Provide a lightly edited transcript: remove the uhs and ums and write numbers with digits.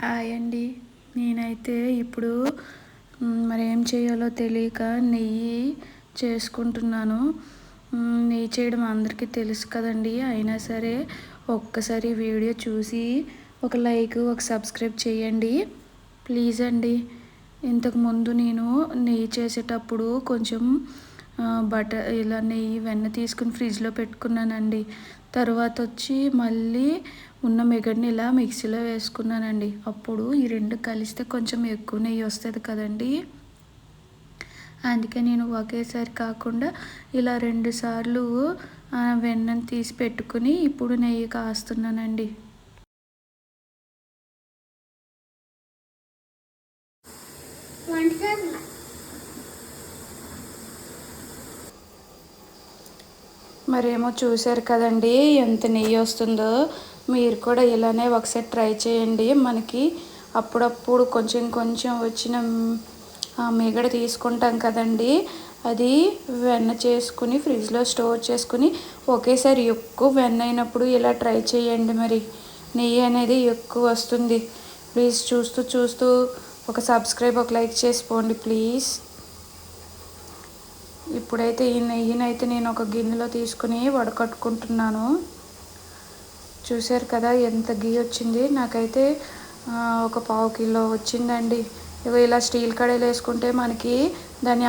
Hi అండి. నేనైతే ఇప్పుడు మరేం చేయాలో తెలియక నెయ్యి చేసుకుంటున్నాను. నెయ్యి చేయడం అందరికీ తెలుసు కదండీ! అయినా సరే ఒక్కసారి వీడియో చూసి ఒక లైక్, ఒక సబ్స్క్రైబ్ చేయండి ప్లీజ్ అండి. ఇంతకుముందు నేను నెయ్యి చేసేటప్పుడు కొంచెం బటర్ ఇలా నెయ్యి వెన్న తీసుకుని ఫ్రిడ్జ్లో పెట్టుకున్నానండి. తర్వాత వచ్చి మళ్ళీ ఉన్న మిగడ్ని ఇలా మిక్సీలో వేసుకున్నానండి. అప్పుడు ఈ రెండు కలిస్తే కొంచెం ఎక్కువ నెయ్యి వస్తుంది కదండి. అందుకే నేను ఒకేసారి కాకుండా ఇలా 2 సార్లు వెన్నను తీసి పెట్టుకుని ఇప్పుడు నెయ్యి కాస్తున్నానండి. మరేమో చూశారు కదండి ఎంత నెయ్యి వస్తుందో. మీరు కూడా ఇలానే ఒకసారి ట్రై చేయండి. మనకి అప్పుడప్పుడు కొంచెం కొంచెం వచ్చిన మిగడ తీసుకుంటాం కదండి, అది వెన్న చేసుకుని ఫ్రిడ్జ్లో స్టోర్ చేసుకుని ఒకేసారి ఎక్కువ వెన్న అయినప్పుడు ఇలా ట్రై చేయండి. మరి నెయ్యి అనేది ఎక్కువ వస్తుంది. ప్లీజ్ చూస్తూ చూస్తూ ఒక సబ్స్క్రైబ్, ఒక లైక్ చేసుకోండి ప్లీజ్. ఇప్పుడైతే ఈ నెయ్యినైతే నేను ఒక గిన్నెలో తీసుకుని వడకట్టుకుంటున్నాను. చూశారు కదా ఎంత గీ వచ్చింది. నాకైతే ఒక 1/4 కిలో వచ్చిందండి. ఇలా స్టీల్ కడాయిలు వేసుకుంటే మనకి దాన్ని